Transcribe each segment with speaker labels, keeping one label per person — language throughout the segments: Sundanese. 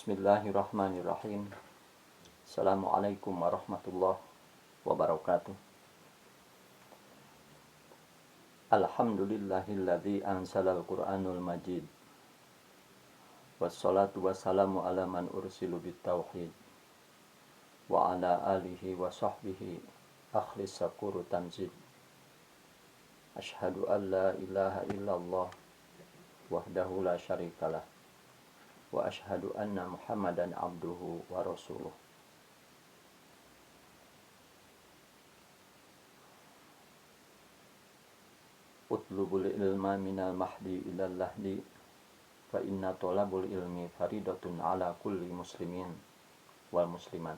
Speaker 1: Bismillahirrahmanirrahim. Assalamualaikum warahmatullahi wabarakatuh. Alhamdulillahilladzi anzalal Qur'anul Majid. Wassalatu wassalamu ala man ursilu bitauhid. Wa ala alihi wa sahbihi akhlis sakuru tanzid. Ashhadu an la ilaha illallah wahdahu la syarikalah. Wa ashhadu anna Muhammadan abduhu wa rasuluh. Utlubul ilma minal mahdi ilal lahdi, fa inna tolabul ilmi faridatun ala kulli muslimin wal muslimat.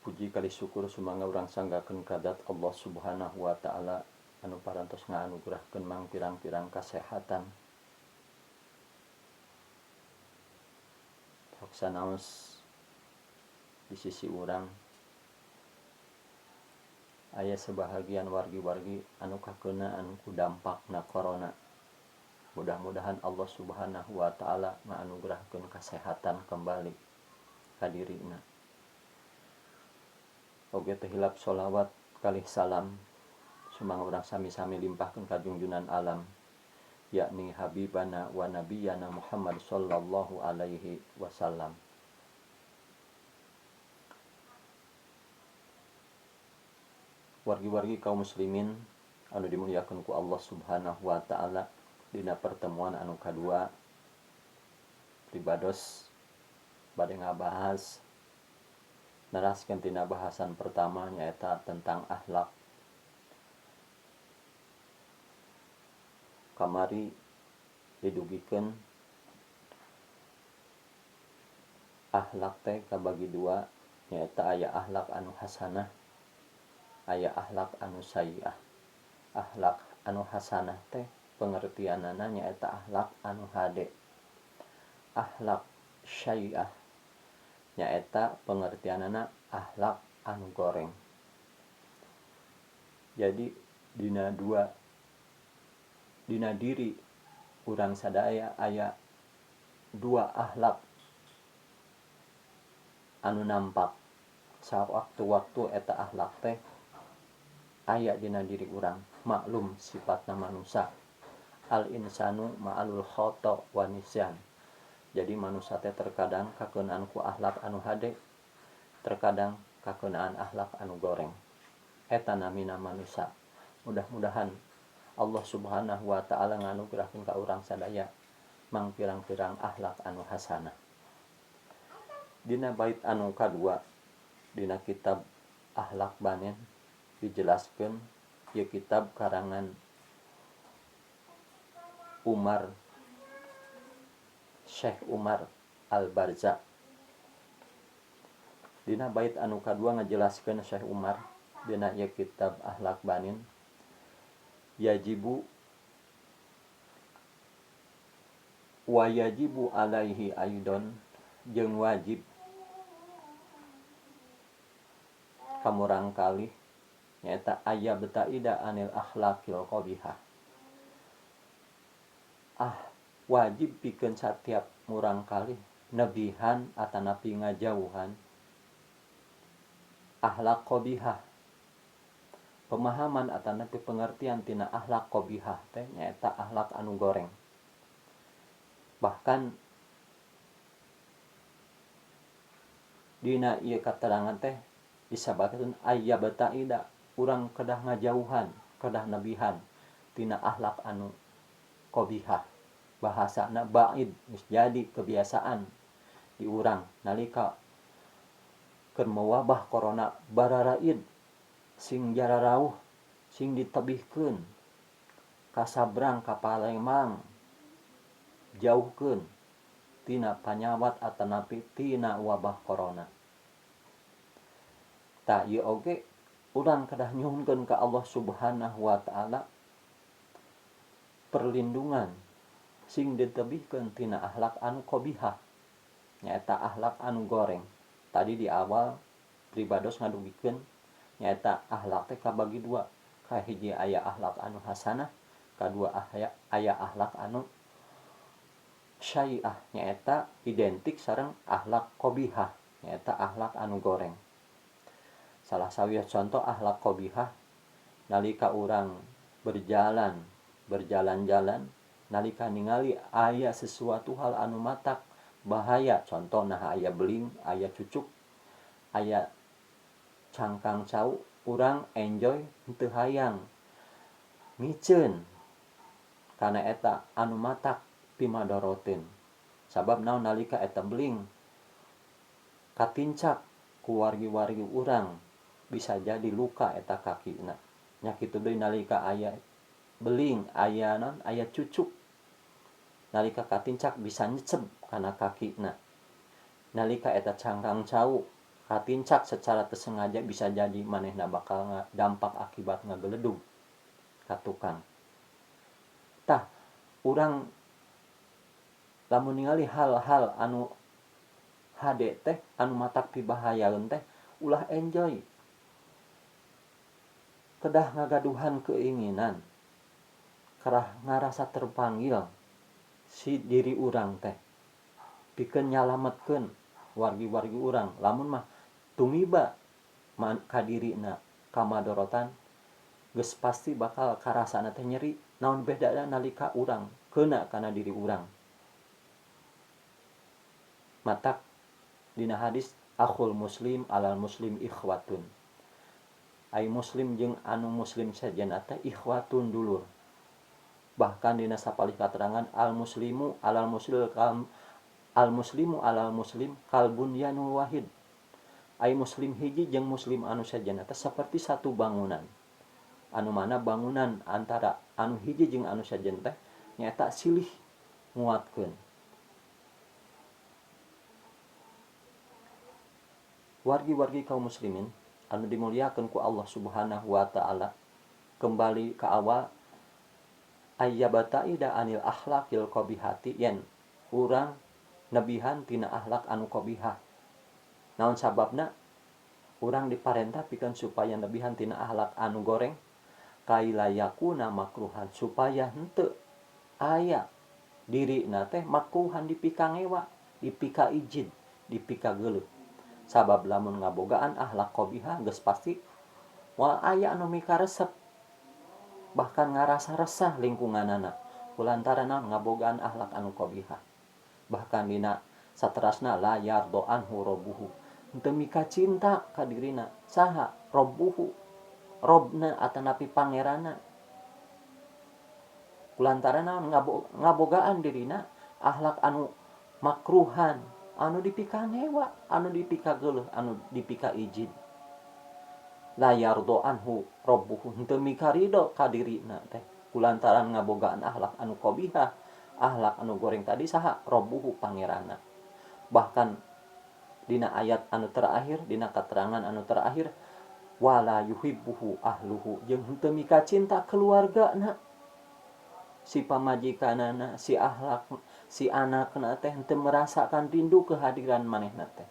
Speaker 1: Puji kali syukur sumangga urang sanggakeun kadat Allah Subhanahu wa taala anu parantos nganugerahkeun mang pirang-pirang kasehatan. Hoksanaos di sisi urang aya sebahagian wargi-wargi anu kakeunaan ku dampakna corona. Mudah-mudahan Allah Subhanahu wa taala nganugerahkeun kasehatan kembali ka dirina. Oge teh hilap sholawat kalih salam sumangga urang sami-sami limpahkeun ka junjunan alam, yakni habibana wa nabiyana Muhammad sallallahu alaihi wasallam. Wargi-wargi kaum muslimin anu dimuliakeun ku Allah Subhanahu wa taala, dina pertemuan anu kadua pribados bade ngabahas naraskeun tina bahasan pertama nyaeta tentang akhlak. Kamari didugikeun akhlak teh kabagi dua, nyaeta aya akhlak anu hasanah, aya akhlak anu sayyi'ah. Akhlak anu hasanah teh pengertianana nyaeta akhlak anu hade. Akhlak sayyi'ah nyaeta pengertianana akhlak anu goreng. Jadi dina diri urang sadaya aya dua akhlak anu nampak sawaktu-waktu eta akhlak teh aya dina diri urang. Maklum sifatna manusia, al insanu ma'alul khata wa nisyan. Jadi manusia teh terkadang kakeunaan ku akhlak anu hade, terkadang kakeunaan akhlak anu goreng. Eta namina manusia. Mudah-mudahan Allah Subhanahu wa taala nganugerahkeun ka urang sadaya mang pirang-pirang akhlak anu hasanah. Dina bait anu kadua dina kitab Akhlak Banin dijelaskeun ieu kitab karangan Syekh Umar Al-Barza. Dina bait anu kadua ngajelaskeun Syekh Umar dina ieu kitab Akhlak Banin, yajibu wa yajibu alaihi aidon, jeung wajib kamurang kalih nyaeta ayyabta'ida anil akhlaqil qabihah. Wajib pikeun satiap murang kalih nebihan atanapi ngajauhan akhlak qabihah. Pemahaman atanapi pengertian tina akhlak qabihah teh nyaeta akhlak anu goreng. Bahkan dina ieu katerangan teh disebutkeun ayyabta'ida, urang kedah ngajauhan, kedah nebihan tina akhlak anu qabihah. Bahasana ba'id, geus jadi kebiasaan di urang nalika keur mewabah corona bararaid sing jararauh sing ditebihkeun ka Sabrang ka Palembang, jauhkeun tina panyawat atanapi tina wabah corona. Ta ieu oge urang kedah nyuhunkeun ka Allah Subhanahu wa taala perlindungan sing ditebihkeun tina akhlak anu qabihah, nyaeta akhlak anu goreng. Tadi di awal pribados ngadugikeun nyaeta akhlak teh kabagi dua, kahiji aya akhlak anu hasanah, kadua aya akhlak anu syai'ah nyaeta identik sareng akhlak qobihah nyaeta akhlak anu goreng. Salah sawiya contoh akhlak qobihah nalika urang berjalan-jalan nalika ningali aya sesuatu hal anu matak bahaya, contoh nah aya beling, aya cucuk, aya cangkang cau, urang enjoy henteu hayang miceun kana eta anu matak pimadoroteun. Sabab naon nalika eta beling katincak ku wargi-wargi urang bisa jadi luka eta kakina. Nya kitu deui nalika aya beling, aya naon, aya cucuk, nalika katincak bisa nyeceb kana kakina. Nalika eta cangkang cau katincak secara tersengaja bisa jadi manehna bakal dampak akibat ngageledug ka tukang. Tah urang lamun ningali hal-hal anu hade teh anu matak pibahayaeun teh ulah enjoy, kedah ngagaduhan keinginan, kerah ngarasa terpanggil si diri urang teh pikeun nyalametkeun wargi-wargi urang. Lamun mah tumiba ka dirina kamadorotan geus pasti bakal karasana teh nyeri. Naon bedana nalika urang keuna kana diri urang. Matak dina hadis akhul muslim alal muslim ikhwatun. Ai muslim jeung anu muslim sejenna teh ikhwatun dulur. Bahkan dina sapalih katerangan al muslimu alal muslim kal bunyanul wahid. Ai muslim hiji jeung muslim anu sejenna teh saperti satu bangunan. Anu mana bangunan antara anu hiji jeung anu sejen teh nyaeta silih nguatkeun. Wargi-wargi kaum muslimin anu dimuliakeun ku Allah Subhanahu wa taala, kembali ka awal ayyabataida anil akhlaqil qabihati, yen urang nebihan tina akhlak anu qabihah. Naon sababna? Urang diparentah pikeun supaya nebihan tina akhlak anu goreng kailayakuna makruhan, supaya henteu aya dirina teh makruhan dipika ngewa, dipika ijin, dipika geuleuh. Sabab lamun ngabogaan akhlak qabihah geus pasti moal aya anu mikaresep, bahkan ngarasa resah lingkunganana kulantaran naon ngabogaan akhlak anu qabihah. Bahkan dina saterasna la yardo anhu rabbuhu, henteu mika cinta ka dirina saha rabbuhu, robna atanapi pangeranna. Kulantaran naon ngabogaan dirina akhlak anu makruhan, anu dipika ngewa, anu dipika geuleuh, anu dipika ijin. La yardo anhu rabbuhu, henteu mika ridho ka dirina teh kulantaran ngabogaan akhlak anu qabihah, akhlak anu goreng tadi saha rabbuhu pangeranna. Bahkan dina ayat anu terakhir, dina keterangan anu terakhir, wala yuhibbuhu ahluhu, jeung henteu mika cinta keluargana, si pamajikanana, si akhlak, si anakna teh henteu merasakan rindu kehadiran manehna teh,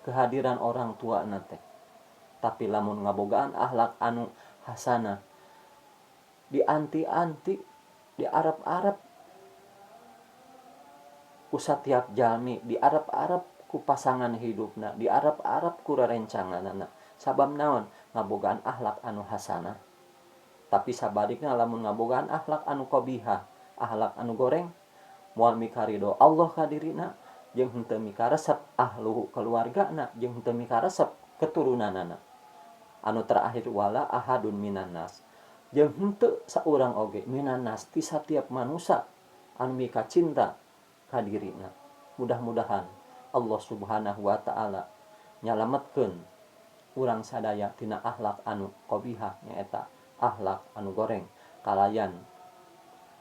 Speaker 1: kehadiran orang tuana teh. Tapi lamun ngabogaan akhlak anu hasanah, dianti-anti, diarep-arep ku satiap jalmi, diarep-arep ku pasangan hidupna, diarep-arep ku rerencanganana. Sabab naon? Ngabogaan akhlak anu hasanah. Tapi sabalikna lamun ngabogaan akhlak anu qabihah, akhlak anu goreng, moal mika ridho Allah ka dirina, jeung henteu mika resep ahluhu keluargana, jeung henteu mika resep keturunanana. Anu terakhir wala ahadun minan nas, jeung henteu saurang oge minan nas ti satiap manusia anu mika cinta ka dirina. Mudah-mudahan Allah Subhanahu wa taala nyalametkeun urang sadaya tina akhlak anu qabihah nyaeta akhlak anu goreng, kalayan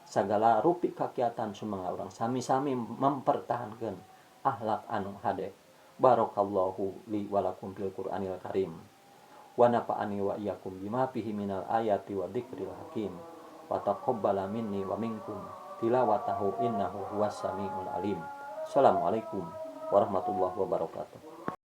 Speaker 1: sagala rupi kakiatan sumangga urang sami-sami mempertahankeun akhlak anu hade. Barakallahu li wa lakum fil Qur'anil Karim. Wa nafa'ani wa iyyakum bima fihi minal ayati wa dzikril hakim. Wa taqabbala minni wa minkum tilawatahu innahu huwas samiul alim. Assalamualaikum warahmatullahi wabarakatuh.